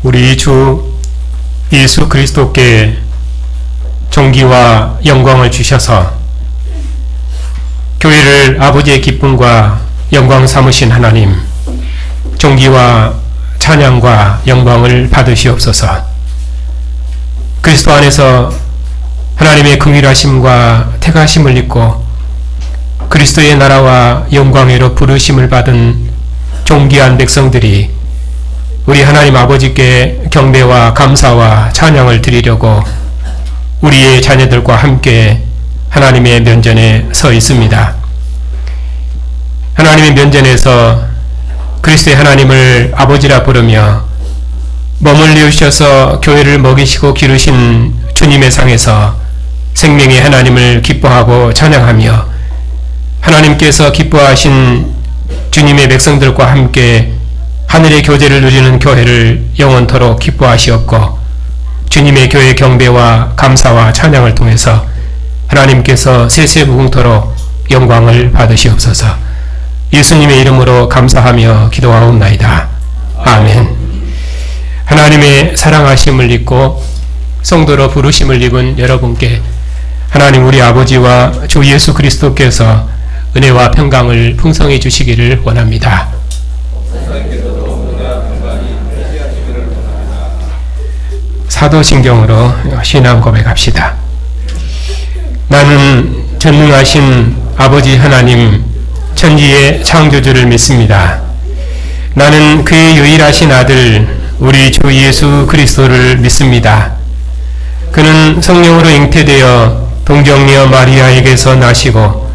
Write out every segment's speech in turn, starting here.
우리 주 예수 그리스도께 존귀와 영광을 주셔서 교회를 아버지의 기쁨과 영광 삼으신 하나님, 존귀와 찬양과 영광을 받으시옵소서. 그리스도 안에서 하나님의 긍휼하심과 택하심을 입고 그리스도의 나라와 영광으로 부르심을 받은 존귀한 백성들이 우리 하나님 아버지께 경배와 감사와 찬양을 드리려고 우리의 자녀들과 함께 하나님의 면전에 서 있습니다. 하나님의 면전에서 그리스도의 하나님을 아버지라 부르며 머물러 주셔서 교회를 먹이시고 기르신 주님의 상에서 생명의 하나님을 기뻐하고 찬양하며 하나님께서 기뻐하신 주님의 백성들과 함께 하늘의 교제를 누리는 교회를 영원토록 기뻐하시옵고 주님의 교회 경배와 감사와 찬양을 통해서 하나님께서 세세무궁토록 영광을 받으시옵소서. 예수님의 이름으로 감사하며 기도하옵나이다. 아멘. 하나님의 사랑하심을 입고 성도로 부르심을 입은 여러분께 하나님 우리 아버지와 주 예수 그리스도께서 은혜와 평강을 풍성해 주시기를 원합니다. 사도신경으로 신앙 고백합시다. 나는 전능하신 아버지 하나님 천지의 창조주를 믿습니다. 나는 그의 유일하신 아들 우리 주 예수 그리스도를 믿습니다. 그는 성령으로 잉태되어 동정녀 마리아에게서 나시고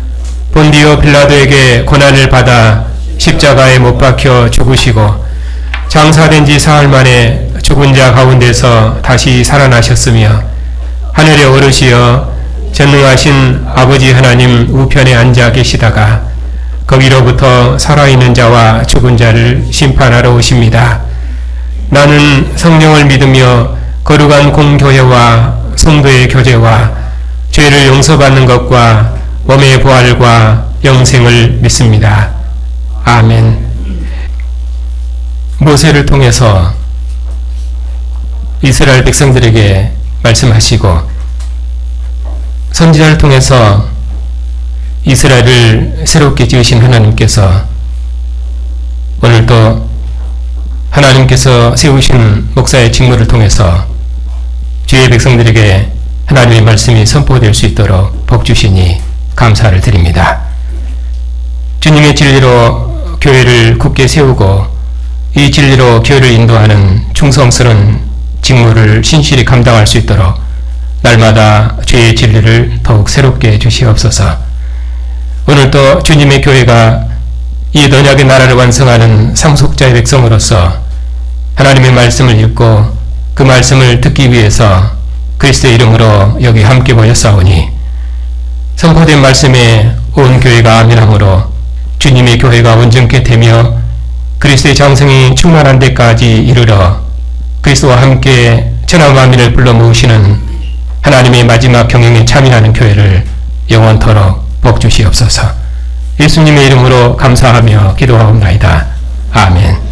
본디오 빌라도에게 고난을 받아 십자가에 못 박혀 죽으시고 장사된 지 사흘 만에 죽은 자 가운데서 다시 살아나셨으며 하늘에 오르시어 전능하신 아버지 하나님 우편에 앉아 계시다가 거기로부터 살아있는 자와 죽은 자를 심판하러 오십니다. 나는 성령을 믿으며 거룩한 공교회와 성도의 교제와 죄를 용서받는 것과 몸의 부활과 영생을 믿습니다. 아멘. 모세를 통해서 이스라엘 백성들에게 말씀하시고 선지자를 통해서 이스라엘을 새롭게 지으신 하나님께서 오늘도 하나님께서 세우신 목사의 직무를 통해서 주의 백성들에게 하나님의 말씀이 선포될 수 있도록 복 주시니 감사를 드립니다. 주님의 진리로 교회를 굳게 세우고 이 진리로 교회를 인도하는 충성스러운 직무를 신실히 감당할 수 있도록 날마다 주의 진리를 더욱 새롭게 해주시옵소서. 오늘도 주님의 교회가 이 언약의 나라를 완성하는 상속자의 백성으로서 하나님의 말씀을 읽고 그 말씀을 듣기 위해서 그리스도의 이름으로 여기 함께 모였사오니 선포된 말씀에 온 교회가 아멘함으로 주님의 교회가 온전케 되며 그리스도의 장성이 충만한 데까지 이르러 그리스도와 함께 천하 만민을 불러 모으시는 하나님의 마지막 경영에 참여하는 교회를 영원토록 복 주시옵소서. 예수님의 이름으로 감사하며 기도하옵나이다. 아멘.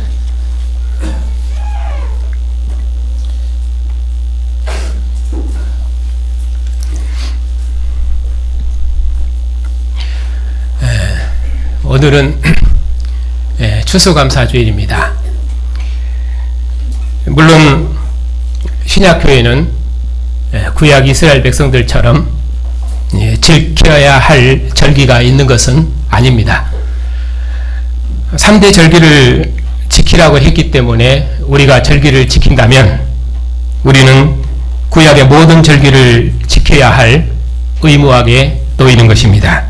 오늘은 추수감사주일입니다. 물론 신약교회는 구약 이스라엘 백성들처럼 지켜야 할 절기가 있는 것은 아닙니다. 3대 절기를 지키라고 했기 때문에 우리가 절기를 지킨다면 우리는 구약의 모든 절기를 지켜야 할 의무하게 놓이는 것입니다.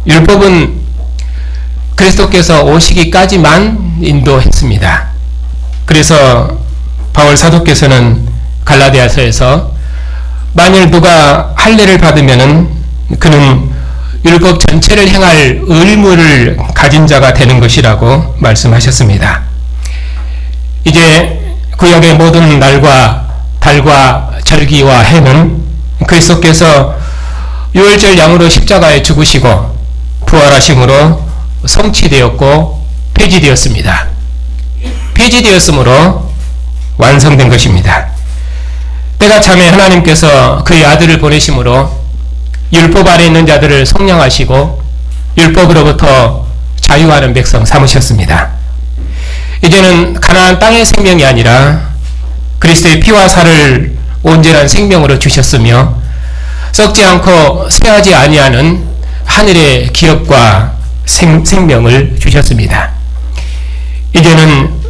율법은 그리스도께서 오시기까지만 인도했습니다. 그래서 바울 사도께서는 갈라디아서에서 만일 누가 할례를 받으면은 그는 율법 전체를 행할 의무를 가진 자가 되는 것이라고 말씀하셨습니다. 이제 구약의 모든 날과 달과 절기와 해는 그리스도께서 유월절 양으로 십자가에 죽으시고 부활하심으로 성취되었고 폐지되었습니다. 폐지되었으므로 완성된 것입니다. 때가 참에 하나님께서 그의 아들을 보내심으로 율법 아래 있는 자들을 속량하시고 율법으로부터 자유하는 백성 삼으셨습니다. 이제는 가나안 땅의 생명이 아니라 그리스도의 피와 살을 온전한 생명으로 주셨으며 썩지 않고 쇠하지 아니하는 하늘의 기업과 생명을 주셨습니다. 이제는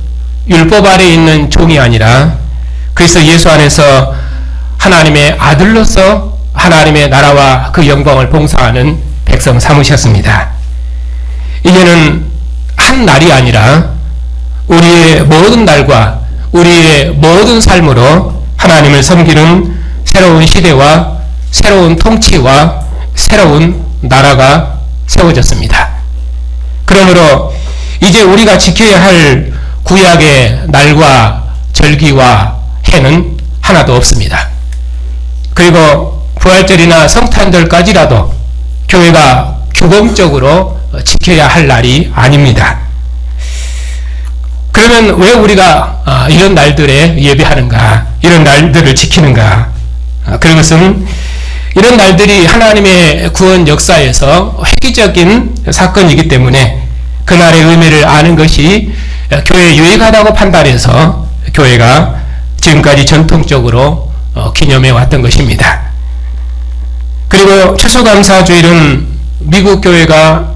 율법 아래 있는 종이 아니라 그리스도 예수 안에서 하나님의 아들로서 하나님의 나라와 그 영광을 봉사하는 백성 삼으셨습니다. 이제는 한 날이 아니라 우리의 모든 날과 우리의 모든 삶으로 하나님을 섬기는 새로운 시대와 새로운 통치와 새로운 나라가 세워졌습니다. 그러므로 이제 우리가 지켜야 할 구약의 날과 절기와 해는 하나도 없습니다. 그리고 부활절이나 성탄절까지라도 교회가 규범적으로 지켜야 할 날이 아닙니다. 그러면 왜 우리가 이런 날들에 예배하는가? 이런 날들을 지키는가? 그것은 이런 날들이 하나님의 구원 역사에서 획기적인 사건이기 때문에 그날의 의미를 아는 것이 교회에 유익하다고 판단해서 교회가 지금까지 전통적으로 기념해 왔던 것입니다. 그리고 추수감사주일은 미국 교회가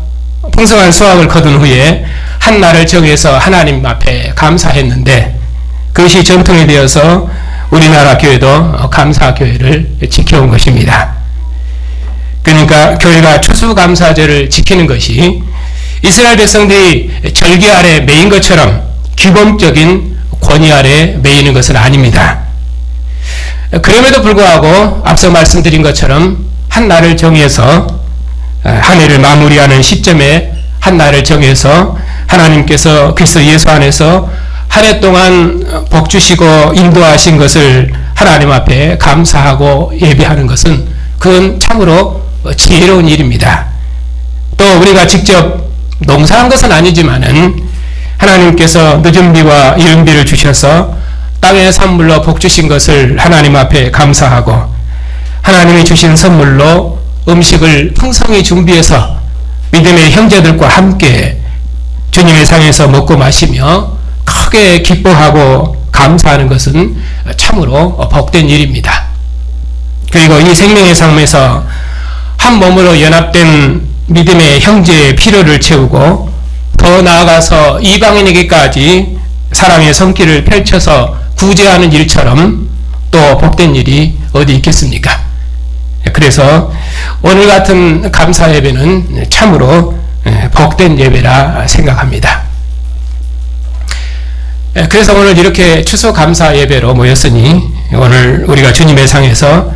풍성한 수확을 거둔 후에 한 날을 정해서 하나님 앞에 감사했는데 그것이 전통이 되어서 우리나라 교회도 감사교회를 지켜온 것입니다. 그러니까 교회가 추수감사절을 지키는 것이 이스라엘 백성들이 절기 아래 매인 것처럼 규범적인 권위 아래 매이는 것은 아닙니다. 그럼에도 불구하고 앞서 말씀드린 것처럼 한 날을 정해서 한 해를 마무리하는 시점에 한 날을 정해서 하나님께서 그리스도 예수 안에서 한 해 동안 복 주시고 인도하신 것을 하나님 앞에 감사하고 예배하는 것은 그건 참으로 지혜로운 일입니다. 또 우리가 직접 농사한 것은 아니지만은 하나님께서 늦은 비와 이른 비를 주셔서 땅의 산물로 복 주신 것을 하나님 앞에 감사하고 하나님이 주신 선물로 음식을 풍성히 준비해서 믿음의 형제들과 함께 주님의 상에서 먹고 마시며 크게 기뻐하고 감사하는 것은 참으로 복된 일입니다. 그리고 이 생명의 삶에서 한 몸으로 연합된 믿음의 형제의 필요를 채우고 더 나아가서 이방인에게까지 사랑의 손길을 펼쳐서 구제하는 일처럼 또 복된 일이 어디 있겠습니까? 그래서 오늘 같은 감사 예배는 참으로 복된 예배라 생각합니다. 그래서 오늘 이렇게 추수 감사 예배로 모였으니 오늘 우리가 주님의 상에서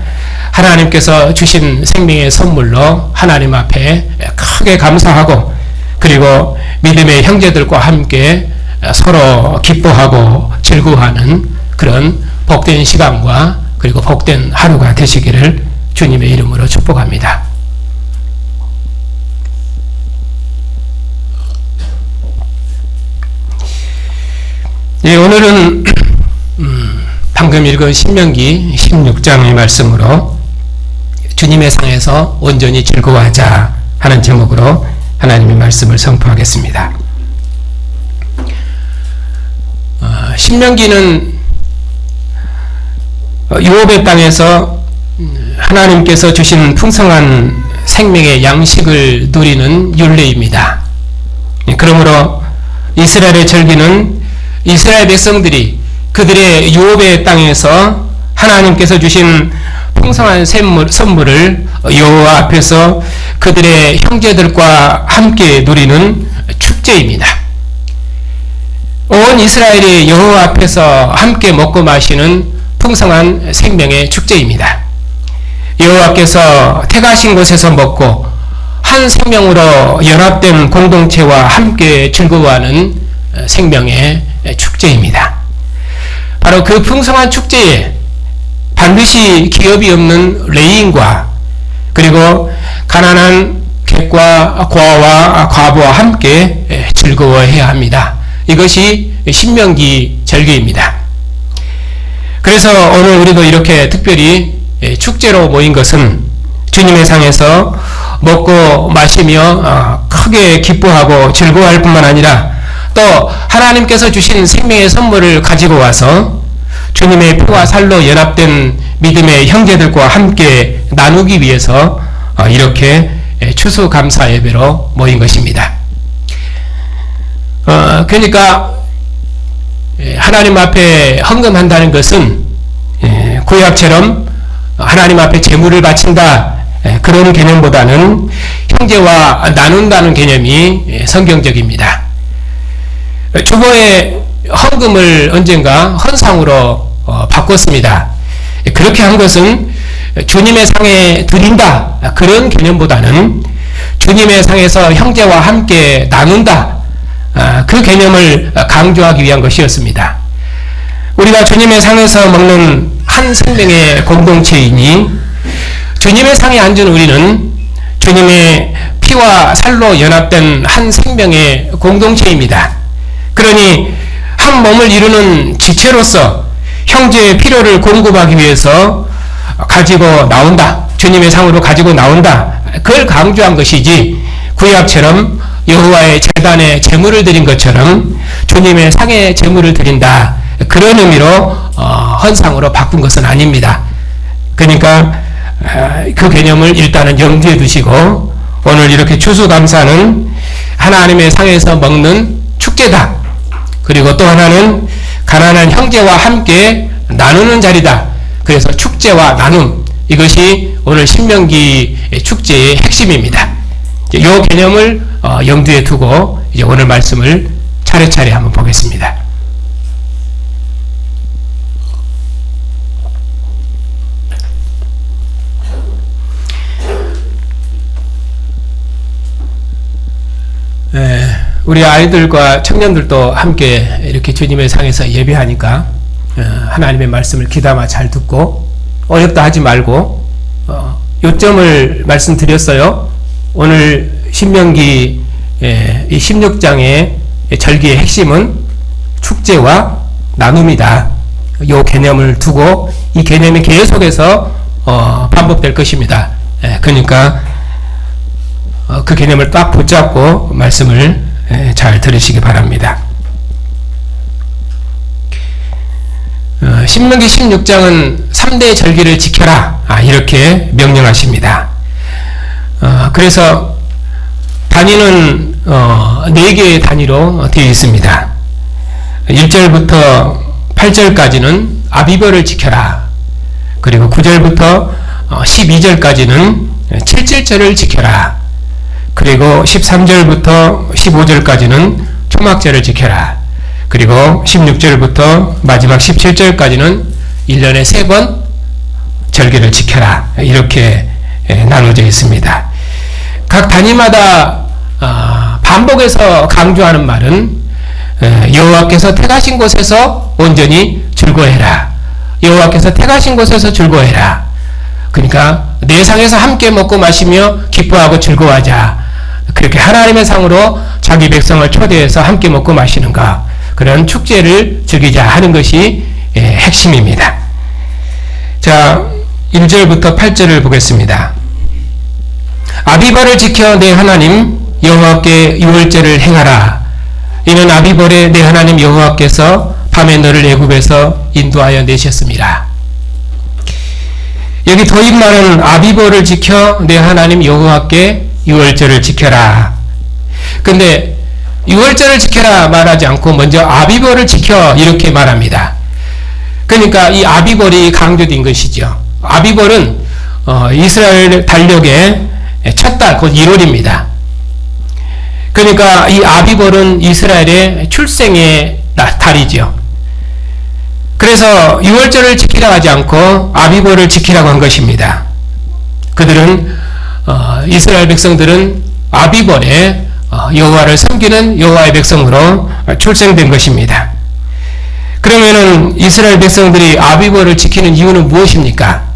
하나님께서 주신 생명의 선물로 하나님 앞에 크게 감사하고 그리고 믿음의 형제들과 함께 서로 기뻐하고 즐거워하는 그런 복된 시간과 그리고 복된 하루가 되시기를 주님의 이름으로 축복합니다. 예, 오늘은 방금 읽은 신명기 16장의 말씀으로 주님의 상에서 온전히 즐거워하자 하는 제목으로 하나님의 말씀을 선포하겠습니다. 신명기는 유업의 땅에서 하나님께서 주신 풍성한 생명의 양식을 누리는 율례입니다. 그러므로 이스라엘의 절기는 이스라엘 백성들이 그들의 유업의 땅에서 하나님께서 주신 풍성한 선물을 여호와 앞에서 그들의 형제들과 함께 누리는 축제입니다. 온 이스라엘이 여호와 앞에서 함께 먹고 마시는 풍성한 생명의 축제입니다. 여호와께서 택하신 곳에서 먹고 한 생명으로 연합된 공동체와 함께 즐거워하는 생명의 축제입니다. 바로 그 풍성한 축제에 반드시 기업이 없는 레인과 그리고 가난한 객과 고아와 과부와 함께 즐거워해야 합니다. 이것이 신명기 절기입니다. 그래서 오늘 우리도 이렇게 특별히 축제로 모인 것은 주님의 상에서 먹고 마시며 크게 기뻐하고 즐거워할 뿐만 아니라 또 하나님께서 주신 생명의 선물을 가지고 와서 주님의 피와 살로 연합된 믿음의 형제들과 함께 나누기 위해서 이렇게 추수감사 예배로 모인 것입니다. 그러니까 하나님 앞에 헌금한다는 것은 구약처럼 하나님 앞에 제물을 바친다 그런 개념보다는 형제와 나눈다는 개념이 성경적입니다. 주보의 헌금을 언젠가 헌상으로 바꿨습니다. 그렇게 한 것은 주님의 상에 드린다 그런 개념보다는 주님의 상에서 형제와 함께 나눈다 그 개념을 강조하기 위한 것이었습니다. 우리가 주님의 상에서 먹는 한 생명의 공동체이니 주님의 상에 앉은 우리는 주님의 피와 살로 연합된 한 생명의 공동체입니다. 그러니 한 몸을 이루는 지체로서 형제의 필요를 공급하기 위해서 가지고 나온다. 주님의 상으로 가지고 나온다. 그걸 강조한 것이지 구약처럼 여호와의 제단에 제물을 드린 것처럼 주님의 상에 제물을 드린다. 그런 의미로 헌상으로 바꾼 것은 아닙니다. 그러니까 그 개념을 일단은 염두에 두시고 오늘 이렇게 추수감사는 하나님의 상에서 먹는 축제다. 그리고 또 하나는 가난한 형제와 함께 나누는 자리다. 그래서 축제와 나눔 이것이 오늘 신명기 축제의 핵심입니다. 이 개념을 염두에 두고 이제 오늘 말씀을 차례차례 한번 보겠습니다. 우리 아이들과 청년들도 함께 이렇게 주님의 상에서 예배하니까 하나님의 말씀을 귀담아 잘 듣고 어렵다 하지 말고 요점을 말씀드렸어요. 오늘 신명기 이 16장의 절기의 핵심은 축제와 나눔이다. 이 개념을 두고 이 개념이 계속해서 반복될 것입니다. 그러니까 그 개념을 딱 붙잡고 말씀을 잘 들으시기 바랍니다. 신명기 16장은 3대 절기를 지켜라 이렇게 명령하십니다. 그래서 단위는 4개의 단위로 되어 있습니다. 1절부터 8절까지는 아비벌을 지켜라. 그리고 9절부터 12절까지는 7질절을 지켜라. 그리고 13절부터 15절까지는 초막절을 지켜라. 그리고 16절부터 마지막 17절까지는 1년에 3번 절기를 지켜라. 이렇게 나눠져 있습니다. 각 단위마다 반복해서 강조하는 말은 여호와께서 택하신 곳에서 온전히 즐거워해라. 여호와께서 택하신 곳에서 즐거워해라. 그러니까 내 상에서 함께 먹고 마시며 기뻐하고 즐거워하자. 그렇게 하나님의 상으로 자기 백성을 초대해서 함께 먹고 마시는가 그런 축제를 즐기자 하는 것이 핵심입니다. 자, 1절부터 8절을 보겠습니다. 아비벌을 지켜 내 하나님 여호와께 유월절을 행하라. 이는 아비벌에 내 하나님 여호와께서 밤에 너를 애굽에서 인도하여 내셨습니다. 여기 도입말은 아비벌을 지켜 내 하나님 여호와께 유월절을 지켜라. 근데 유월절을 지켜라 말하지 않고 먼저 아비벌을 지켜 이렇게 말합니다. 그러니까 이 아비벌이 강조된 것이죠. 아비벌은 이스라엘 달력의 첫 달, 곧 1월입니다. 그러니까 이 아비벌은 이스라엘의 출생의 달이죠. 그래서 유월절을 지키라 하지 않고 아비벌을 지키라고 한 것입니다. 그들은 이스라엘 백성들은 아비벌에 여호와를 섬기는 여호와의 백성으로 출생된 것입니다. 그러면은 이스라엘 백성들이 아비벌을 지키는 이유는 무엇입니까?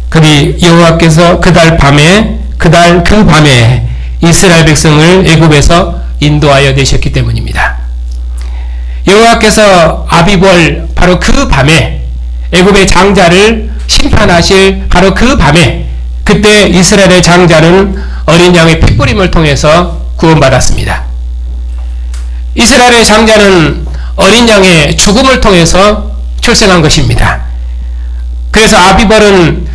그리 여호와께서 그달 그 밤에 이스라엘 백성을 애굽에서 인도하여 내셨기 때문입니다. 여호와께서 아비볼 바로 그 밤에 애굽의 장자를 심판하실 바로 그 밤에 그때 이스라엘의 장자는 어린 양의 핏부림을 통해서 구원받았습니다. 이스라엘의 장자는 어린 양의 죽음을 통해서 출생한 것입니다. 그래서 아비벌은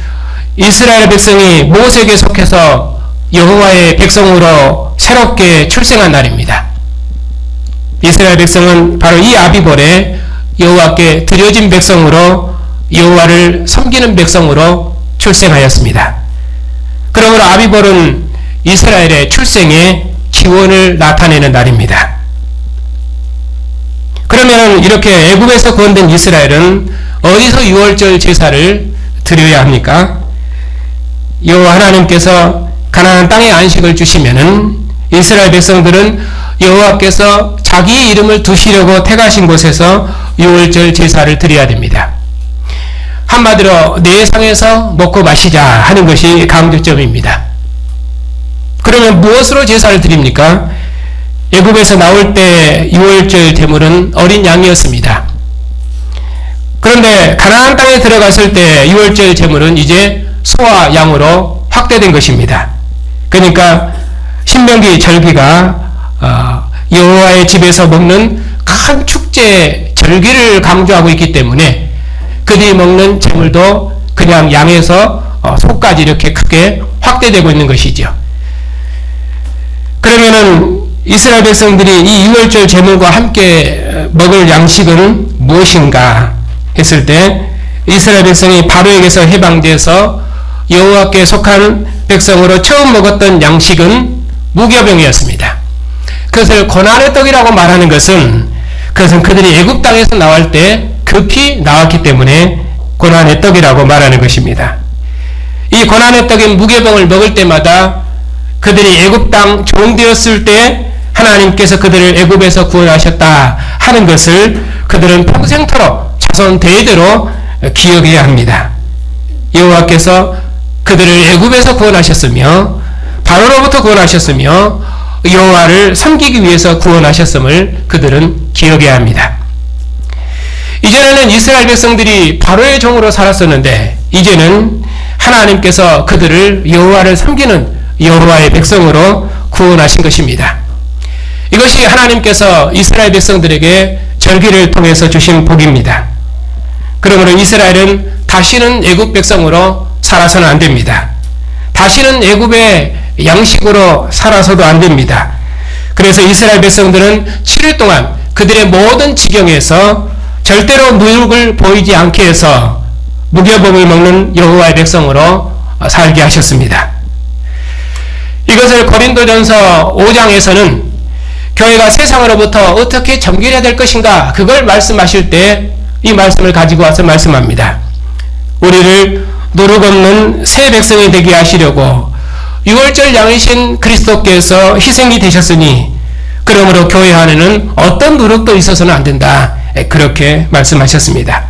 이스라엘 백성이 모세에게 속해서 여호와의 백성으로 새롭게 출생한 날입니다. 이스라엘 백성은 바로 이 아비벌에 여호와께 드려진 백성으로 여호와를 섬기는 백성으로 출생하였습니다. 그러므로 아비벌은 이스라엘의 출생의 기원을 나타내는 날입니다. 그러면 이렇게 애굽에서 구원된 이스라엘은 어디서 유월절 제사를 드려야 합니까? 여호와 하나님께서 가나안 땅에 안식을 주시면은 이스라엘 백성들은 여호와께서 자기의 이름을 두시려고 택하신 곳에서 유월절 제사를 드려야 됩니다. 한마디로 내 상에서 먹고 마시자 하는 것이 강조점입니다. 그러면 무엇으로 제사를 드립니까? 애굽에서 나올 때 유월절 제물은 어린 양이었습니다. 그런데 가나안 땅에 들어갔을 때 유월절 제물은 이제 소와 양으로 확대된 것입니다. 그러니까 신명기 절기가 여호와의 집에서 먹는 큰 축제 절기를 강조하고 있기 때문에 그들이 먹는 제물도 그냥 양에서 소까지 이렇게 크게 확대되고 있는 것이죠. 그러면은 이스라엘 백성들이 이 유월절 제물과 함께 먹을 양식은 무엇인가 했을 때 이스라엘 백성이 바로에게서 해방돼서 여호와께 속한 백성으로 처음 먹었던 양식은 무교병이었습니다. 그것을 고난의 떡이라고 말하는 것은 그것은 그들이 애굽 땅에서 나올 때 급히 나왔기 때문에 고난의 떡이라고 말하는 것입니다. 이 고난의 떡인 무교병을 먹을 때마다 그들이 애굽 땅 종되었을 때 하나님께서 그들을 애굽에서 구원하셨다 하는 것을 그들은 평생토록 자손 대대로 기억해야 합니다. 여호와께서 그들을 애굽에서 구원하셨으며 바로로부터 구원하셨으며 여호와를 섬기기 위해서 구원하셨음을 그들은 기억해야 합니다. 이전에는 이스라엘 백성들이 바로의 종으로 살았었는데 이제는 하나님께서 그들을 여호와를 섬기는 여호와의 백성으로 구원하신 것입니다. 이것이 하나님께서 이스라엘 백성들에게 절기를 통해서 주신 복입니다. 그러므로 이스라엘은 다시는 애굽 백성으로 살아서는 안 됩니다. 다시는 애굽의 양식으로 살아서도 안 됩니다. 그래서 이스라엘 백성들은 7일 동안 그들의 모든 지경에서 절대로 누룩을 보이지 않게 해서 무교복을 먹는 여호와의 백성으로 살게 하셨습니다. 이것을 고린도전서 5장에서는 교회가 세상으로부터 어떻게 정결해야 될 것인가 그걸 말씀하실 때 이 말씀을 가지고 와서 말씀합니다. 우리를 누룩 없는 새 백성이 되게 하시려고 유월절 양이신 그리스도께서 희생이 되셨으니 그러므로 교회 안에는 어떤 누룩도 있어서는 안 된다. 그렇게 말씀하셨습니다.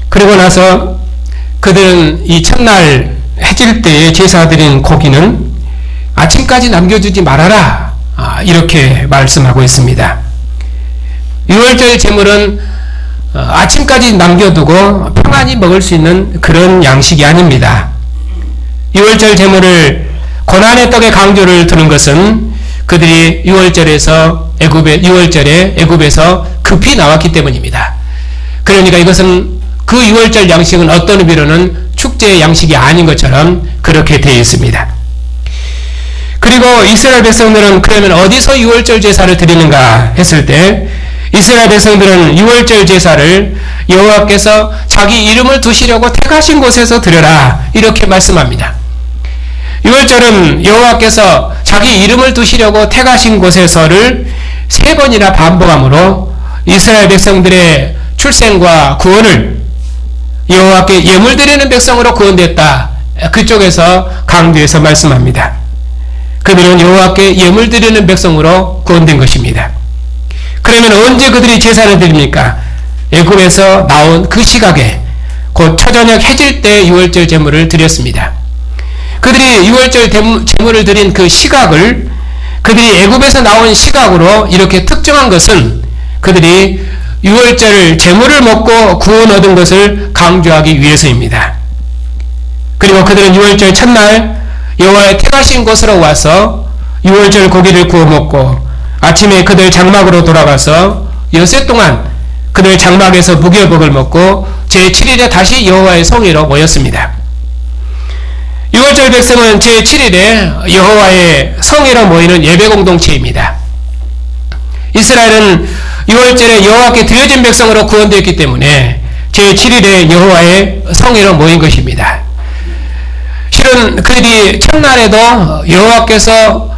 그리고 나서 그들은 이 첫날 해질 때에 제사 드린 고기는 아침까지 남겨두지 말아라. 이렇게 말씀하고 있습니다. 유월절 제물은 아침까지 남겨두고 평안히 먹을 수 있는 그런 양식이 아닙니다. 유월절 제물을 고난의 떡의 강조를 두는 것은 그들이 유월절에 애굽에서 급히 나왔기 때문입니다. 그러니까 이것은 그 유월절 양식은 어떤 의미로는 축제의 양식이 아닌 것처럼 그렇게 되어 있습니다. 그리고 이스라엘 백성들은 그러면 어디서 유월절 제사를 드리는가 했을 때 이스라엘 백성들은 유월절 제사를 여호와께서 자기 이름을 두시려고 택하신 곳에서 드려라 이렇게 말씀합니다. 유월절은 여호와께서 자기 이름을 두시려고 택하신 곳에서를 3번이나 반복함으로 이스라엘 백성들의 출생과 구원을 여호와께 예물 드리는 백성으로 구원됐다. 그쪽에서 강조해서 말씀합니다. 그들은 여호와께 예물 드리는 백성으로 구원된 것입니다. 그러면 언제 그들이 제사를 드립니까? 애굽에서 나온 그 시각에 곧 초저녁 해질 때 유월절 제물을 드렸습니다. 그들이 유월절 제물을 드린 그 시각을 그들이 애굽에서 나온 시각으로 이렇게 특정한 것은 그들이 유월절 제물을 먹고 구원 얻은 것을 강조하기 위해서입니다. 그리고 그들은 유월절 첫날 여호와의 택하신 곳으로 와서 유월절 고기를 구워 먹고 아침에 그들 장막으로 돌아가서 엿새 동안 그들 장막에서 무교복을 먹고 제7일에 다시 여호와의 성회로 모였습니다. 유월절 백성은 제7일에 여호와의 성회로 모이는 예배 공동체입니다. 이스라엘은 유월절에 여호와께 드려진 백성으로 구원되었기 때문에 제7일에 여호와의 성회로 모인 것입니다. 실은 그들이 첫날에도 여호와께서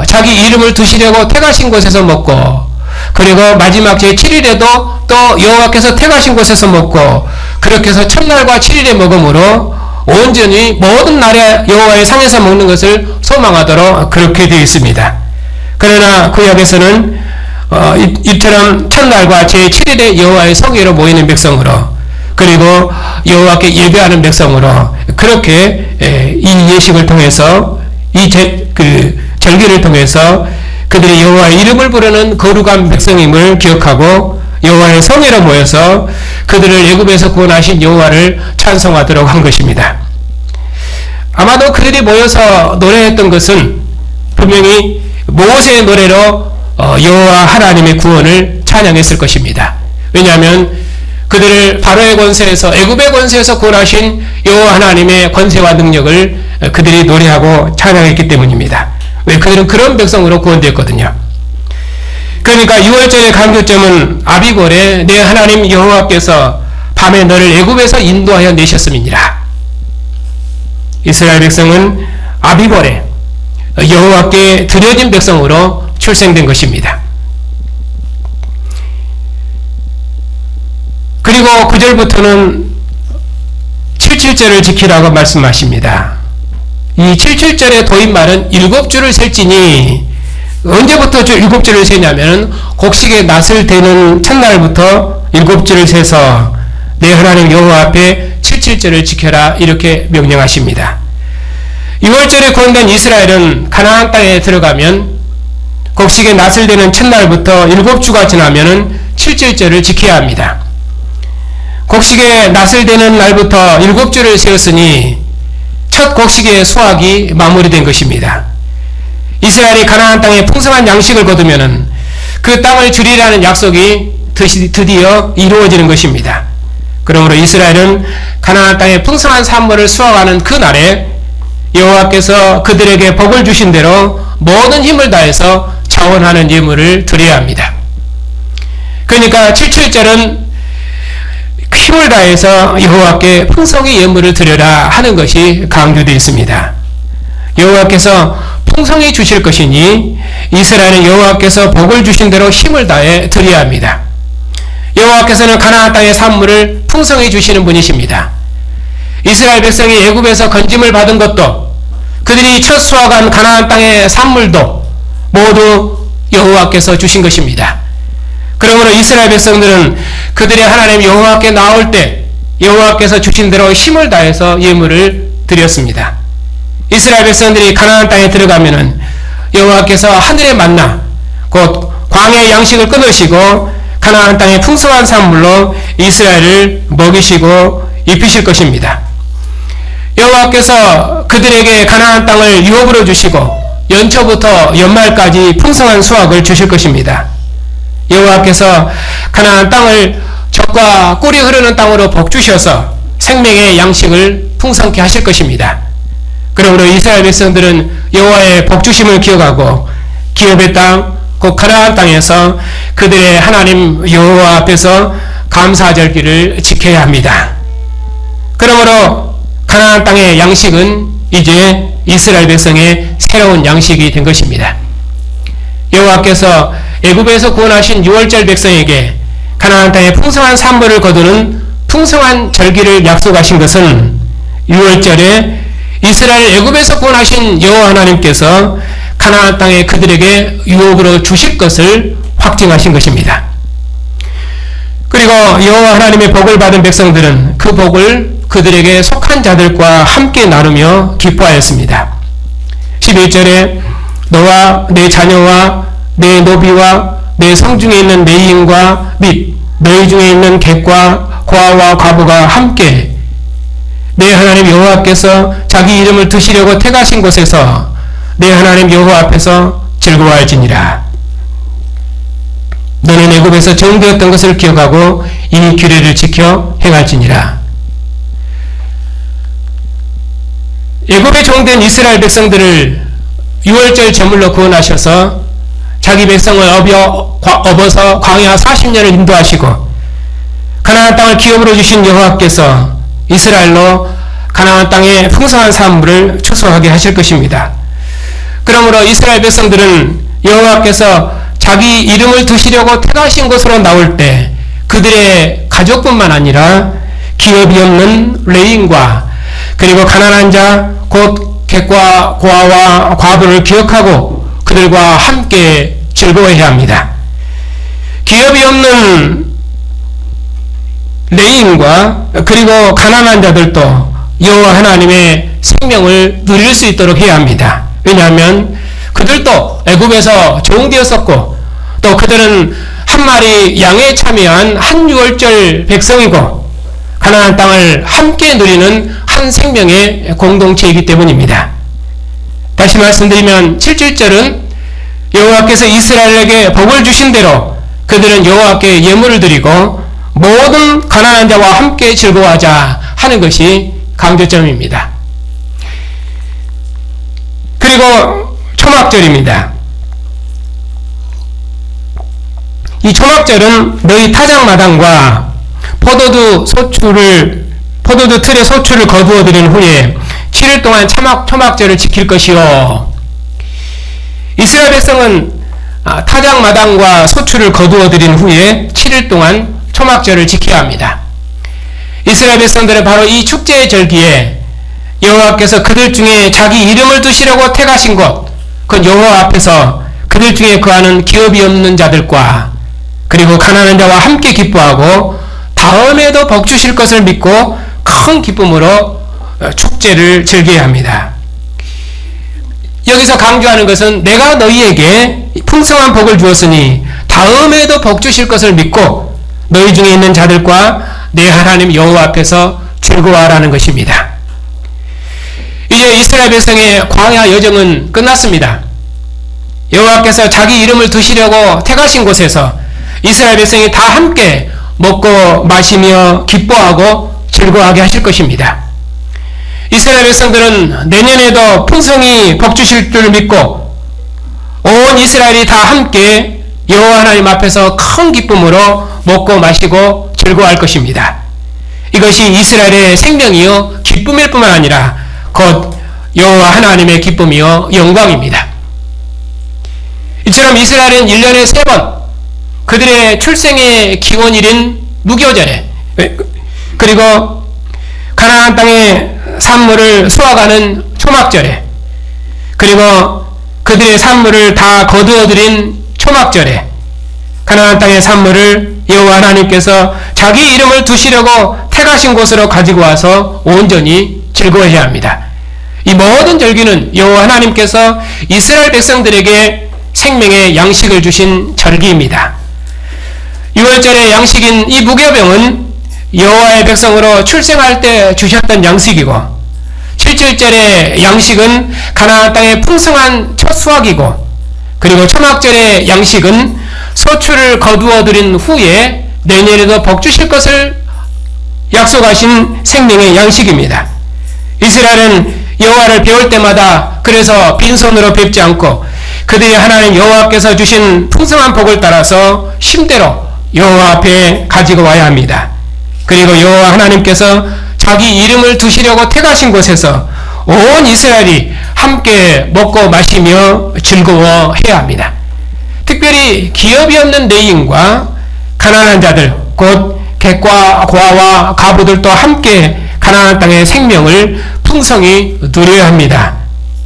자기 이름을 두시려고 택하신 곳에서 먹고 그리고 마지막 제7일에도 또 여호와께서 택하신 곳에서 먹고 그렇게 해서 첫날과 7일에 먹음으로 온전히 모든 날에 여호와의 상에서 먹는 것을 소망하도록 그렇게 되어 있습니다. 그러나 구약에서는 이처럼 첫날과 제7일에 여호와의 성회로 모이는 백성으로 그리고 여호와께 예배하는 백성으로 그렇게 이 예식을 통해서 이 절기를 통해서 그들이 여호와의 이름을 부르는 거룩한 백성임을 기억하고 여호와의 성회로 모여서 그들을 애굽에서 구원하신 여호와를 찬송하도록 한 것입니다. 아마도 그들이 모여서 노래했던 것은 분명히 모세의 노래로 여호와 하나님의 구원을 찬양했을 것입니다. 왜냐하면 그들을 바로의 권세에서 애굽의 권세에서 구원하신 여호와 하나님의 권세와 능력을 그들이 노래하고 찬양했기 때문입니다. 왜? 그들은 그런 백성으로 구원되었거든요. 그러니까 유월절의 강조점은 아비골에 내 하나님 여호와께서 밤에 너를 애굽에서 인도하여 내셨음이니라. 이스라엘 백성은 아비골에 여호와께 드려진 백성으로 출생된 것입니다. 그리고 9절부터는 77절을 지키라고 말씀하십니다. 이 77절의 도입말은 7주를 셀지니 언제부터 7주를 세냐면 곡식의 낫을 대는 첫날부터 7주를 세서 내 하나님 여호와 앞에 77절을 지켜라 이렇게 명령하십니다. 6월절에 구원된 이스라엘은 가나안 땅에 들어가면 곡식의 낫을 대는 첫날부터 7주가 지나면 77절을 지켜야 합니다. 곡식의 낫을 대는 날부터 7주를 세웠으니 첫 곡식의 수확이 마무리된 것입니다. 이스라엘이 가나안 땅에 풍성한 양식을 거두면 그 땅을 주리라는 약속이 드디어 이루어지는 것입니다. 그러므로 이스라엘은 가나안 땅에 풍성한 산물을 수확하는 그 날에 여호와께서 그들에게 복을 주신 대로 모든 힘을 다해서 자원하는 예물을 드려야 합니다. 그러니까 77절은 힘을 다해서 여호와께 풍성히 예물을 드려라 하는 것이 강조되어 있습니다. 여호와께서 풍성히 주실 것이니 이스라엘은 여호와께서 복을 주신 대로 힘을 다해 드려야 합니다. 여호와께서는 가나안 땅의 산물을 풍성히 주시는 분이십니다. 이스라엘 백성이 애굽에서 건짐을 받은 것도 그들이 첫 수확한 가나안 땅의 산물도 모두 여호와께서 주신 것입니다. 그러므로 이스라엘 백성들은 그들의 하나님 여호와께 나올 때 여호와께서 주신 대로 힘을 다해서 예물을 드렸습니다. 이스라엘 백성들이 가나안 땅에 들어가면은 여호와께서 하늘의 만나 곧 광야의 양식을 끊으시고 가나안 땅의 풍성한 산물로 이스라엘을 먹이시고 입히실 것입니다. 여호와께서 그들에게 가나안 땅을 유업으로 주시고 연초부터 연말까지 풍성한 수확을 주실 것입니다. 여호와께서 가나안 땅을 젖과 꿀이 흐르는 땅으로 복주셔서 생명의 양식을 풍성케 하실 것입니다. 그러므로 이스라엘 백성들은 여호와의 복주심을 기억하고 기업의 땅, 곧 가나안 땅에서 그들의 하나님 여호와 앞에서 감사절기를 지켜야 합니다. 그러므로 가나안 땅의 양식은 이제 이스라엘 백성의 새로운 양식이 된 것입니다. 여호와께서 애굽에서 구원하신 유월절 백성에게 가나안 땅의 풍성한 산물을 거두는 풍성한 절기를 약속하신 것은 유월절에 이스라엘 애굽에서 구원하신 여호와 하나님께서 가나안 땅에 그들에게 유업으로 주실 것을 확증하신 것입니다. 그리고 여호와 하나님의 복을 받은 백성들은 그 복을 그들에게 속한 자들과 함께 나누며 기뻐하였습니다. 11절에 너와 내 자녀와 내 노비와 내 성중에 있는 내인과 및 너희 중에 있는 객과 고아와 과부가 함께 내 하나님 여호와께서 자기 이름을 두시려고 택하신 곳에서 내 하나님 여호와 앞에서 즐거워할지니라. 너는 애굽에서 정되었던 것을 기억하고 이 규례를 지켜 행할지니라. 애굽에 종된 이스라엘 백성들을 유월절 제물로 구원하셔서 자기 백성을 업어서 광야 40년을 인도하시고 가나안 땅을 기업으로 주신 여호와께서 이스라엘로 가나안 땅의 풍성한 산물을 추수하게 하실 것입니다. 그러므로 이스라엘 백성들은 여호와께서 자기 이름을 두시려고 택하신 곳으로 나올 때 그들의 가족뿐만 아니라 기업이 없는 레인과 그리고 가난한 자 곧 객과 고아와 과부를 기억하고 그들과 함께 즐거워해야 합니다. 기업이 없는 레인과 그리고 가난한 자들도 여호와 하나님의 생명을 누릴 수 있도록 해야 합니다. 왜냐하면 그들도 애굽에서 종되었었고 또 그들은 한 마리 양에 참여한 한 유월절 백성이고 가나안 땅을 함께 누리는 한 생명의 공동체이기 때문입니다. 다시 말씀드리면 7절은 여호와께서 이스라엘에게 복을 주신 대로 그들은 여호와께 예물을 드리고 모든 가난한 자와 함께 즐거워하자 하는 것이 강조점입니다. 그리고 초막절입니다. 이 초막절은 너희 타작마당과 포도주 틀에 소출을 거두어 드린 후에 7일 동안 초막절을 지킬 것이요. 이스라엘 백성은 타작마당과 소출을 거두어 드린 후에 7일 동안 초막절을 지켜야 합니다. 이스라엘 백성들은 바로 이 축제의 절기에 여호와께서 그들 중에 자기 이름을 두시려고 택하신 곳, 그 여호와 앞에서 그들 중에 거하는 기업이 없는 자들과 그리고 가난한 자와 함께 기뻐하고 다음에도 복 주실 것을 믿고 큰 기쁨으로 축제를 즐겨야 합니다. 여기서 강조하는 것은 내가 너희에게 풍성한 복을 주었으니 다음에도 복 주실 것을 믿고 너희 중에 있는 자들과 내 하나님 여호와 앞에서 즐거워하라는 것입니다. 이제 이스라엘 백성의 광야 여정은 끝났습니다. 여호와께서 자기 이름을 두시려고 택하신 곳에서 이스라엘 백성이 다 함께 먹고 마시며 기뻐하고 즐거워하게 하실 것입니다. 이스라엘 백성들은 내년에도 풍성히 복 주실 줄 믿고 온 이스라엘이 다 함께 여호와 하나님 앞에서 큰 기쁨으로 먹고 마시고 즐거워할 것입니다. 이것이 이스라엘의 생명이요 기쁨일 뿐만 아니라 곧 여호와 하나님의 기쁨이요 영광입니다. 이처럼 이스라엘은 1년에 3번 그들의 출생의 기원일인 무교절에 그리고 가나안 땅의 산물을 수확하는 초막절에 그리고 그들의 산물을 다 거두어들인 초막절에 가나안 땅의 산물을 여호와 하나님께서 자기 이름을 두시려고 택하신 곳으로 가지고 와서 온전히 즐거워해야 합니다. 이 모든 절기는 여호와 하나님께서 이스라엘 백성들에게 생명의 양식을 주신 절기입니다. 6월절의 양식인 이 무교병은 여호와의 백성으로 출생할 때 주셨던 양식이고 7절의 양식은 가나안 땅의 풍성한 첫 수확이고 그리고 초막절의 양식은 소출을 거두어 들인 후에 내년에도 복 주실 것을 약속하신 생명의 양식입니다. 이스라엘은 여호와를 배울 때마다 그래서 빈손으로 뵙지 않고 그들이 하나님 여호와께서 주신 풍성한 복을 따라서 힘대로 여호와 앞에 가지고 와야 합니다. 그리고 여호와 하나님께서 자기 이름을 두시려고 택하신 곳에서 온 이스라엘이 함께 먹고 마시며 즐거워해야 합니다. 특별히 기업이 없는 레인과 가난한 자들 곧 객과 고아와 가부들도 함께 가나안 땅의 생명을 풍성히 누려야 합니다.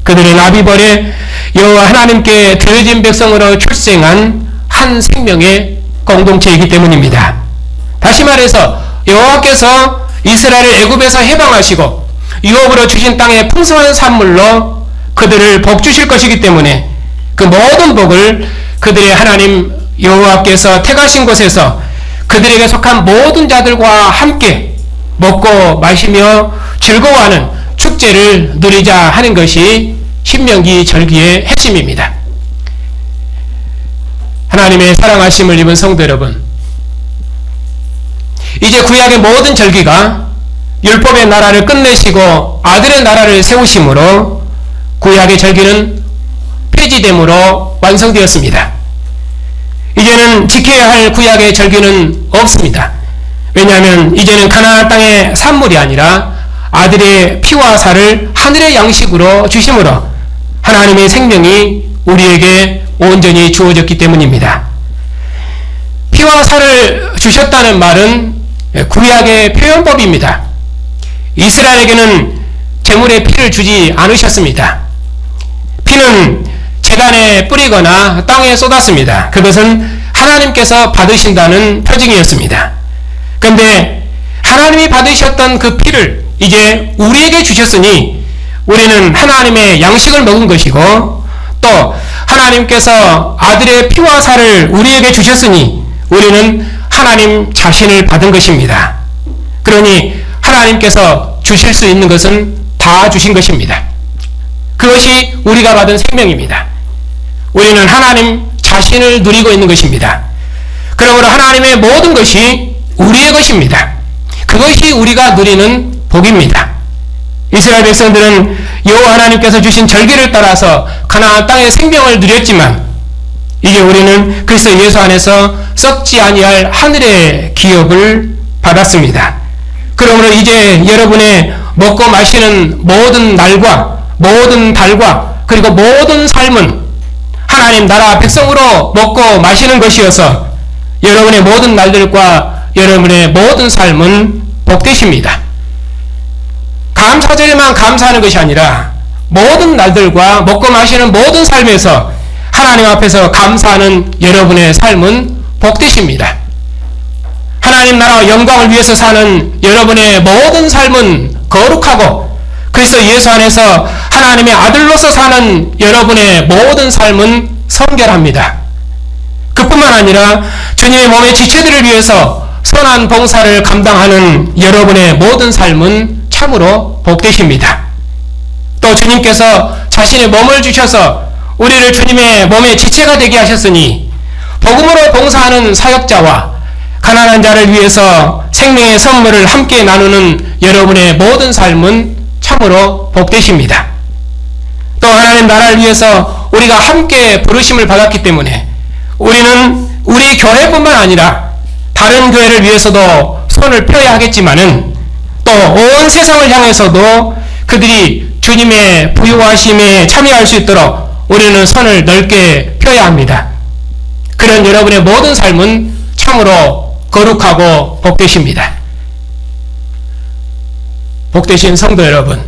그들은 아비벌에 여호와 하나님께 드려진 백성으로 출생한 한 생명의 공동체이기 때문입니다. 다시 말해서 여호와께서 이스라엘을 애굽에서 해방하시고 유업으로 주신 땅의 풍성한 산물로 그들을 복 주실 것이기 때문에 그 모든 복을 그들의 하나님 여호와께서 택하신 곳에서 그들에게 속한 모든 자들과 함께 먹고 마시며 즐거워하는 축제를 누리자 하는 것이 신명기 절기의 핵심입니다. 하나님의 사랑하심을 입은 성도 여러분, 이제 구약의 모든 절기가 율법의 나라를 끝내시고 아들의 나라를 세우심으로 구약의 절기는 폐지됨으로 완성되었습니다. 이제는 지켜야 할 구약의 절기는 없습니다. 왜냐하면 이제는 가나안 땅의 산물이 아니라 아들의 피와 살을 하늘의 양식으로 주심으로 하나님의 생명이 우리에게 온전히 주어졌기 때문입니다. 피와 살을 주셨다는 말은 구약의 표현법입니다. 이스라엘에게는 제물의 피를 주지 않으셨습니다. 피는 제단에 뿌리거나 땅에 쏟았습니다. 그것은 하나님께서 받으신다는 표징이었습니다. 그런데 하나님이 받으셨던 그 피를 이제 우리에게 주셨으니 우리는 하나님의 양식을 먹은 것이고, 또 하나님께서 아들의 피와 살을 우리에게 주셨으니 우리는 하나님 자신을 받은 것입니다. 그러니 하나님께서 주실 수 있는 것은 다 주신 것입니다. 그것이 우리가 받은 생명입니다. 우리는 하나님 자신을 누리고 있는 것입니다. 그러므로 하나님의 모든 것이 우리의 것입니다. 그것이 우리가 누리는 복입니다. 이스라엘 백성들은 여호와 하나님께서 주신 절기를 따라서 가나안 땅의 생명을 누렸지만 이제 우리는 그리스도 예수 안에서 썩지 아니할 하늘의 기업을 받았습니다. 그러므로 이제 여러분의 먹고 마시는 모든 날과 모든 달과 그리고 모든 삶은 하나님 나라 백성으로 먹고 마시는 것이어서 여러분의 모든 날들과 여러분의 모든 삶은 복되십니다. 감사절에만 감사하는 것이 아니라 모든 날들과 먹고 마시는 모든 삶에서 하나님 앞에서 감사하는 여러분의 삶은 복되십니다. 하나님 나라와 영광을 위해서 사는 여러분의 모든 삶은 거룩하고 그리스도 예수 안에서 하나님의 아들로서 사는 여러분의 모든 삶은 성결합니다. 그뿐만 아니라 주님의 몸의 지체들을 위해서 선한 봉사를 감당하는 여러분의 모든 삶은 참으로 복되십니다. 또 주님께서 자신의 몸을 주셔서 우리를 주님의 몸의 지체가 되게 하셨으니 복음으로 봉사하는 사역자와 가난한 자를 위해서 생명의 선물을 함께 나누는 여러분의 모든 삶은 참으로 복되십니다. 또 하나님 나라를 위해서 우리가 함께 부르심을 받았기 때문에 우리는 우리 교회뿐만 아니라 다른 교회를 위해서도 손을 펴야 하겠지만은 또 온 세상을 향해서도 그들이 주님의 부요하심에 참여할 수 있도록 우리는 손을 넓게 펴야 합니다. 그런 여러분의 모든 삶은 참으로 거룩하고 복되십니다. 복되신 성도 여러분,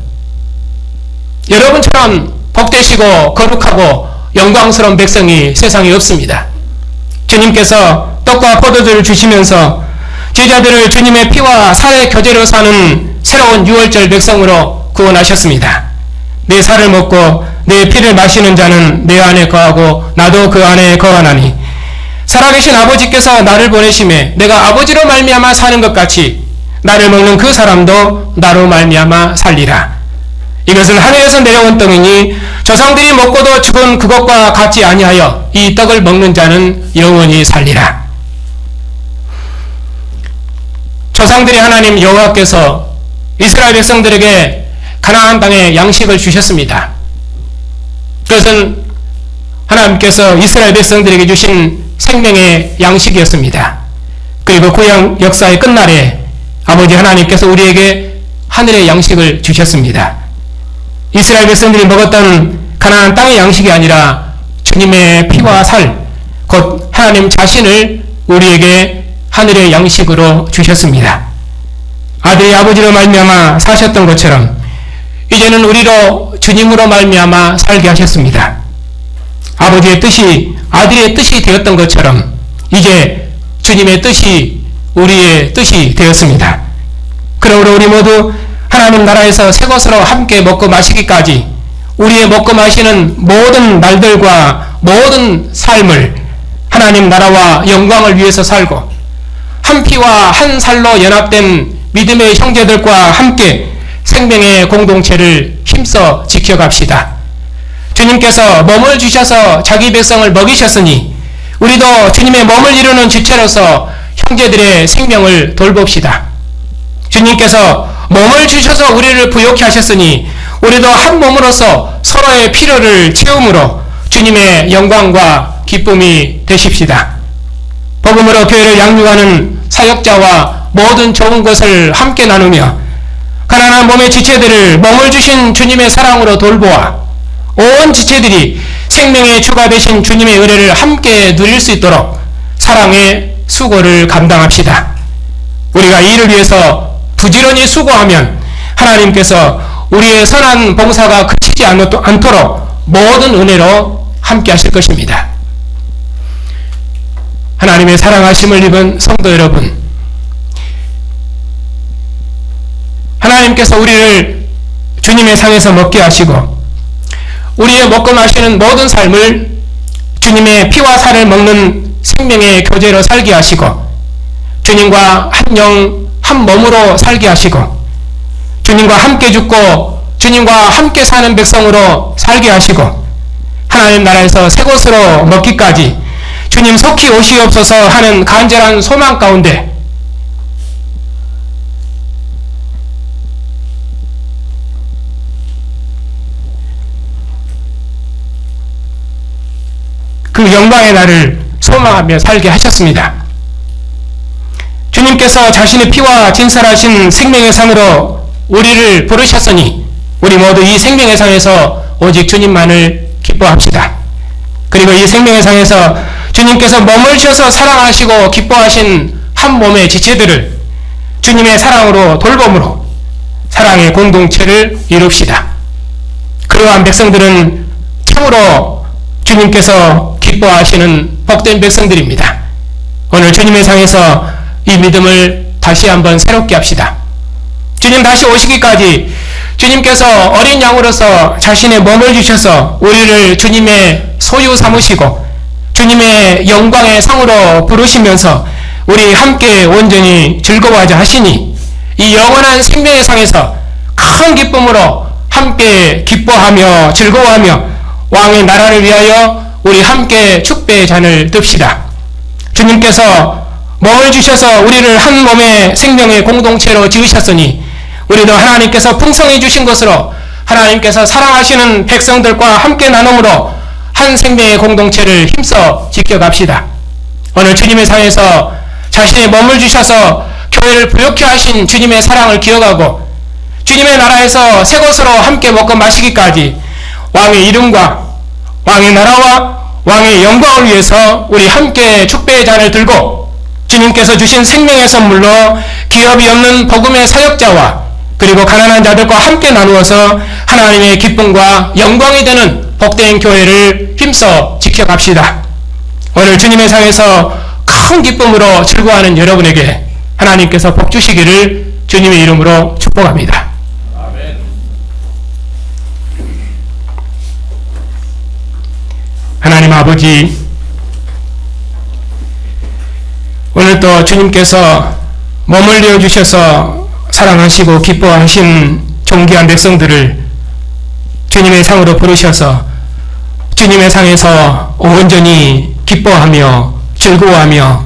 여러분처럼 복되시고 거룩하고 영광스러운 백성이 세상에 없습니다. 주님께서 떡과 포도주를 주시면서 제자들을 주님의 피와 살의 교제로 사는 새로운 유월절 백성으로 구원하셨습니다. 내 살을 먹고 내 피를 마시는 자는 내 안에 거하고 나도 그 안에 거하나니 살아계신 아버지께서 나를 보내심에 내가 아버지로 말미암아 사는 것 같이 나를 먹는 그 사람도 나로 말미암아 살리라. 이것은 하늘에서 내려온 떡이니 조상들이 먹고도 죽은 그것과 같지 아니하여 이 떡을 먹는 자는 영원히 살리라. 조상들의 하나님 여호와께서 이스라엘 백성들에게 가나안 땅의 양식을 주셨습니다. 그것은 하나님께서 이스라엘 백성들에게 주신 생명의 양식이었습니다. 그리고 구약 역사의 끝날에 아버지 하나님께서 우리에게 하늘의 양식을 주셨습니다. 이스라엘 백성들이 먹었던 가나안 땅의 양식이 아니라 주님의 피와 살, 곧 하나님 자신을 우리에게 하늘의 양식으로 주셨습니다. 아들이 아버지로 말미암아 사셨던 것처럼 이제는 우리로 주님으로 말미암아 살게 하셨습니다. 아버지의 뜻이 아들의 뜻이 되었던 것처럼 이제 주님의 뜻이 우리의 뜻이 되었습니다. 그러므로 우리 모두 하나님 나라에서 새 것으로 함께 먹고 마시기까지 우리의 먹고 마시는 모든 날들과 모든 삶을 하나님 나라와 영광을 위해서 살고 한 피와 한 살로 연합된 믿음의 형제들과 함께 생명의 공동체를 힘써 지켜갑시다. 주님께서 몸을 주셔서 자기 백성을 먹이셨으니 우리도 주님의 몸을 이루는 주체로서 형제들의 생명을 돌봅시다. 주님께서 몸을 주셔서 우리를 부욕케 하셨으니 우리도 한 몸으로서 서로의 필요를 채움으로 주님의 영광과 기쁨이 되십시다. 복음으로 교회를 양육하는 사역자와 모든 좋은 것을 함께 나누며 가난한 몸의 지체들을 몸을 주신 주님의 사랑으로 돌보아 온 지체들이 생명의 주가 되신 주님의 은혜를 함께 누릴 수 있도록 사랑의 수고를 감당합시다. 우리가 이 일을 위해서 부지런히 수고하면 하나님께서 우리의 선한 봉사가 그치지 않도록 모든 은혜로 함께 하실 것입니다. 하나님의 사랑하심을 입은 성도 여러분, 하나님께서 우리를 주님의 상에서 먹게 하시고 우리의 먹고 마시는 모든 삶을 주님의 피와 살을 먹는 생명의 교제로 살게 하시고 주님과 한 영, 한 몸으로 살게 하시고 주님과 함께 죽고 주님과 함께 사는 백성으로 살게 하시고 하나님 나라에서 새 것으로 먹기까지 주님 속히 오시옵소서 하는 간절한 소망 가운데 그 영광의 날을 소망하며 살게 하셨습니다. 주님께서 자신의 피와 진설하신 생명의 상으로 우리를 부르셨으니 우리 모두 이 생명의 상에서 오직 주님만을 기뻐합시다. 그리고 이 생명의 상에서 주님께서 몸을 주셔서 사랑하시고 기뻐하신 한 몸의 지체들을 주님의 사랑으로 돌봄으로 사랑의 공동체를 이룹시다. 그러한 백성들은 참으로 주님께서 기뻐하시는 복된 백성들입니다. 오늘 주님의 상에서 이 믿음을 다시 한번 새롭게 합시다. 주님 다시 오시기까지 주님께서 어린 양으로서 자신의 몸을 주셔서 우리를 주님의 소유 삼으시고 주님의 영광의 상으로 부르시면서 우리 함께 온전히 즐거워하자 하시니 이 영원한 생명의 상에서 큰 기쁨으로 함께 기뻐하며 즐거워하며 왕의 나라를 위하여 우리 함께 축배의 잔을 듭시다. 주님께서 몸을 주셔서 우리를 한 몸의 생명의 공동체로 지으셨으니 우리도 하나님께서 풍성해 주신 것으로 하나님께서 사랑하시는 백성들과 함께 나눔으로 한 생명의 공동체를 힘써 지켜갑시다. 오늘 주님의 상에서 자신의 몸을 주셔서 교회를 부욕케 하신 주님의 사랑을 기억하고 주님의 나라에서 새 것으로 함께 먹고 마시기까지 왕의 이름과 왕의 나라와 왕의 영광을 위해서 우리 함께 축배의 잔을 들고 주님께서 주신 생명의 선물로 기업이 없는 복음의 사역자와 그리고 가난한 자들과 함께 나누어서 하나님의 기쁨과 영광이 되는 복된 교회를 힘써 지켜갑시다. 오늘 주님의 상에서 큰 기쁨으로 즐거워하는 여러분에게 하나님께서 복 주시기를 주님의 이름으로 축복합니다. 아멘. 하나님 아버지, 오늘 또 주님께서 몸을 내어주셔서 사랑하시고 기뻐하신 존귀한 백성들을 주님의 상으로 부르셔서 주님의 상에서 온전히 기뻐하며 즐거워하며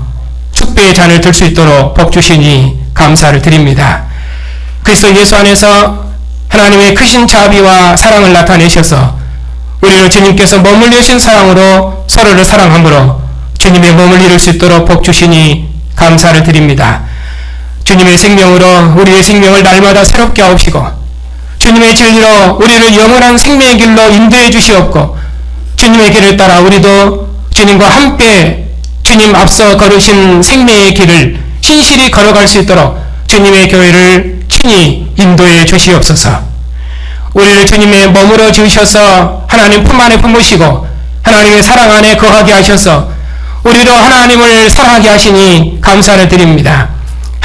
축배의 잔을 들 수 있도록 복 주시니 감사를 드립니다. 그리스도 예수 안에서 하나님의 크신 자비와 사랑을 나타내셔서 우리를 주님께서 몸을 내신 사랑으로 서로를 사랑함으로 주님의 몸을 이룰 수 있도록 복 주시니 감사를 드립니다. 주님의 생명으로 우리의 생명을 날마다 새롭게 하옵시고 주님의 진리로 우리를 영원한 생명의 길로 인도해 주시옵고 주님의 길을 따라 우리도 주님과 함께 주님 앞서 걸으신 생명의 길을 신실히 걸어갈 수 있도록 주님의 교회를 친히 인도해 주시옵소서. 우리를 주님의 몸으로 지으셔서 하나님 품 안에 품으시고 하나님의 사랑 안에 거하게 하셔서 우리로 하나님을 사랑하게 하시니 감사를 드립니다.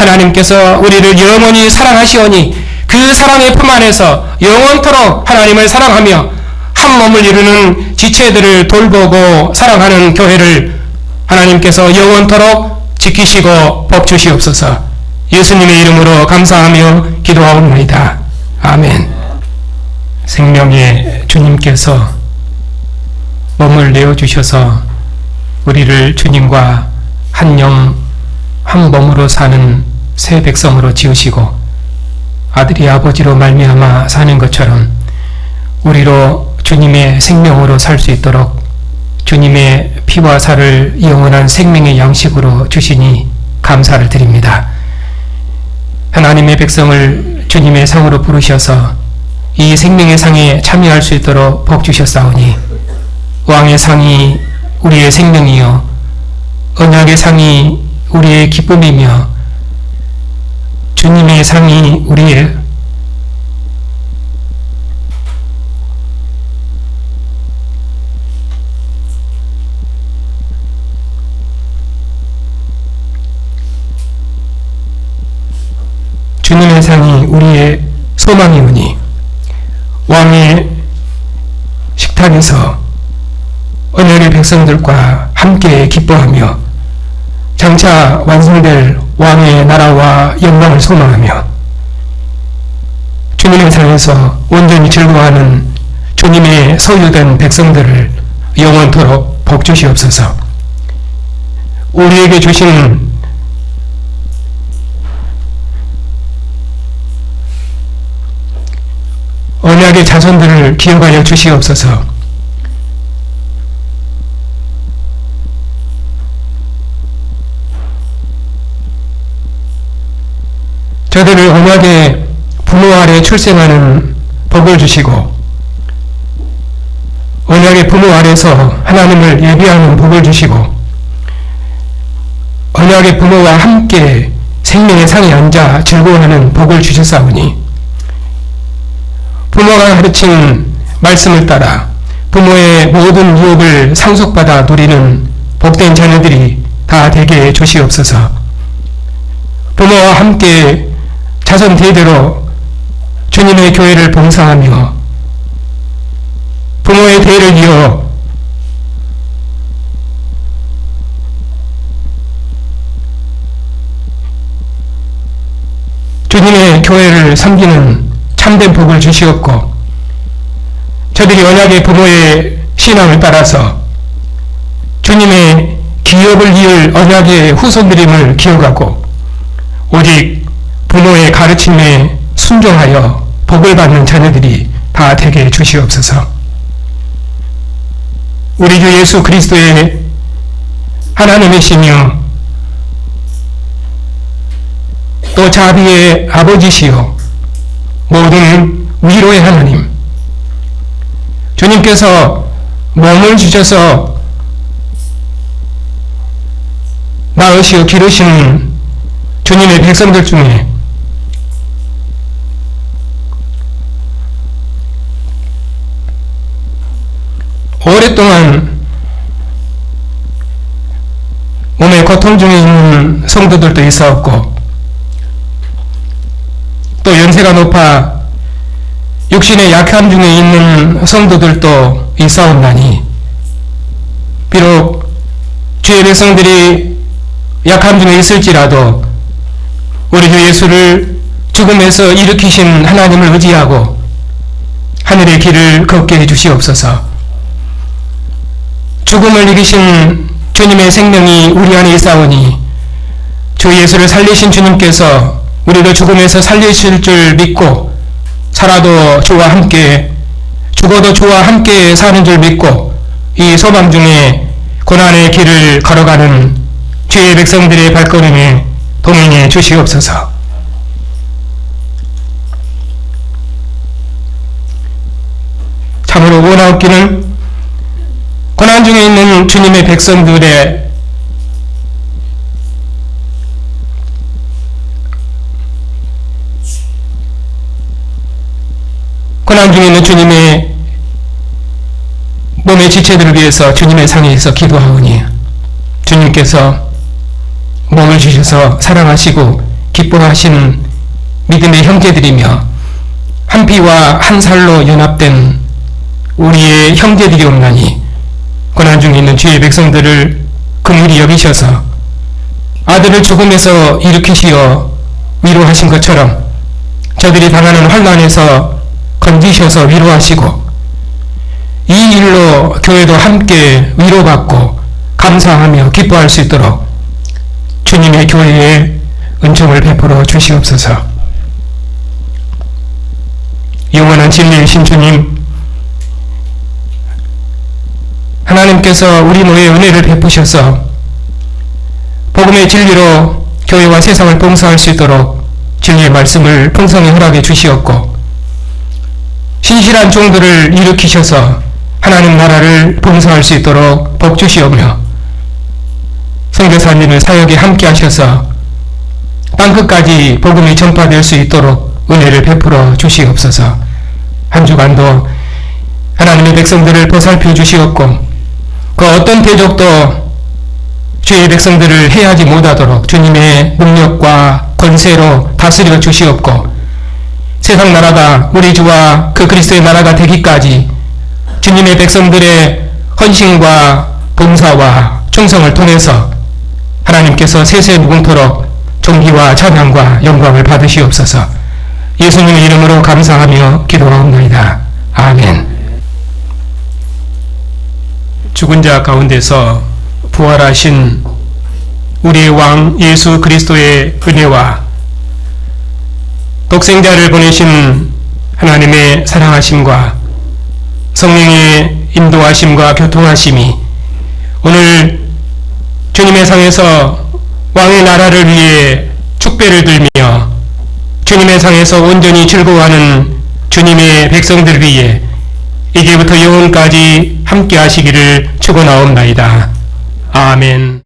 하나님께서 우리를 영원히 사랑하시오니 그 사랑의 품 안에서 영원토록 하나님을 사랑하며 한 몸을 이루는 지체들을 돌보고 사랑하는 교회를 하나님께서 영원토록 지키시고 복 주시옵소서. 예수님의 이름으로 감사하며 기도하옵나이다. 아멘. 생명의 주님께서 몸을 내어주셔서 우리를 주님과 한 영, 한 몸으로 사는 새 백성으로 지으시고 아들이 아버지로 말미암아 사는 것처럼 우리로 주님의 생명으로 살 수 있도록 주님의 피와 살을 영원한 생명의 양식으로 주시니 감사를 드립니다. 하나님의 백성을 주님의 상으로 부르셔서 이 생명의 상에 참여할 수 있도록 복 주셨사오니 왕의 상이 우리의 생명이요 언약의 상이 우리의 기쁨이며 주님의 상이 우리의 주님의 상이 우리의 소망이오니 왕의 식탁에서 언약의 백성들과 함께 기뻐하며 장차 완성될 왕의 나라와 영광을 소망하며 주님의 상에서 온전히 즐거워하는 주님의 소유된 백성들을 영원토록 복 주시옵소서. 우리에게 주시는 언약의 자손들을 기억하여 주시옵소서. 저들을 언약의 부모 아래 출생하는 복을 주시고 언약의 부모 아래서 하나님을 예비하는 복을 주시고 언약의 부모와 함께 생명의 상에 앉아 즐거워하는 복을 주셨사오니 부모가 가르친 말씀을 따라 부모의 모든 유업을 상속받아 누리는 복된 자녀들이 다 되게 주시옵소서. 부모와 함께 자손 대대로 주님의 교회를 봉사하며 부모의 대를 이어 주님의 교회를 섬기는 참된 복을 주시옵고 저들이 언약의 부모의 신앙을 따라서 주님의 기업을 이을 언약의 후손들임을 기억하고 오직 부모의 가르침에 순종하여 복을 받는 자녀들이 다 되게 주시옵소서. 우리 주 예수 그리스도의 하나님이시며 또 자비의 아버지시요 모든 위로의 하나님, 주님께서 몸을 주셔서 낳으시어 기르시는 주님의 백성들 중에 오랫동안 몸의 고통 중에 있는 성도들도 있었고 또 연세가 높아 육신의 약함 중에 있는 성도들도 있사옵나니 비록 주의 백성들이 약함 중에 있을지라도 우리 주 예수를 죽음에서 일으키신 하나님을 의지하고 하늘의 길을 걷게 해주시옵소서. 죽음을 이기신 주님의 생명이 우리 안에 있사오니 주 예수를 살리신 주님께서 우리를 죽음에서 살리실 줄 믿고 살아도 주와 함께 죽어도 주와 함께 사는 줄 믿고 이 소망 중에 고난의 길을 걸어가는 주의 백성들의 발걸음에 동행해 주시옵소서. 참으로 원하옵기는 고난 중에 있는 주님의 백성들의 고난 중에 있는 주님의 몸의 지체들을 위해서 주님의 상에서 기도하오니 주님께서 몸을 주셔서 사랑하시고 기뻐하신 믿음의 형제들이며 한 피와 한 살로 연합된 우리의 형제들이 없나니 고난 중에 있는 주의 백성들을 긍휼히 여기셔서 아들을 죽음에서 일으키시어 위로하신 것처럼 저들이 당하는 환난에서 건지셔서 위로하시고 이 일로 교회도 함께 위로받고 감사하며 기뻐할 수 있도록 주님의 교회에 은총을 베풀어 주시옵소서. 영원한 진리이신 주님, 하나님께서 우리 모두에 은혜를 베푸셔서 복음의 진리로 교회와 세상을 봉사할 수 있도록 진리의 말씀을 풍성히 허락해 주시었고 신실한 종들을 일으키셔서 하나님 나라를 봉사할 수 있도록 복 주시오며 선교사님의 사역에 함께 하셔서 땅끝까지 복음이 전파될 수 있도록 은혜를 베풀어 주시옵소서. 한 주간도 하나님의 백성들을 보살펴 주시었고 그 어떤 대적도 주의 백성들을 해하지 못하도록 주님의 능력과 권세로 다스려 주시옵고 세상 나라가 우리 주와 그 그리스도의 나라가 되기까지 주님의 백성들의 헌신과 봉사와 충성을 통해서 하나님께서 세세 무궁토록 존귀와 찬양과 영광을 받으시옵소서. 예수님의 이름으로 감사하며 기도하옵나이다. 아멘. 죽은 자 가운데서 부활하신 우리의 왕 예수 그리스도의 은혜와 독생자를 보내신 하나님의 사랑하심과 성령의 인도하심과 교통하심이 오늘 주님의 상에서 왕의 나라를 위해 축배를 들며 주님의 상에서 온전히 즐거워하는 주님의 백성들 위해 이제부터 영원까지 함께 하시기를 축원하옵나이다. 아멘.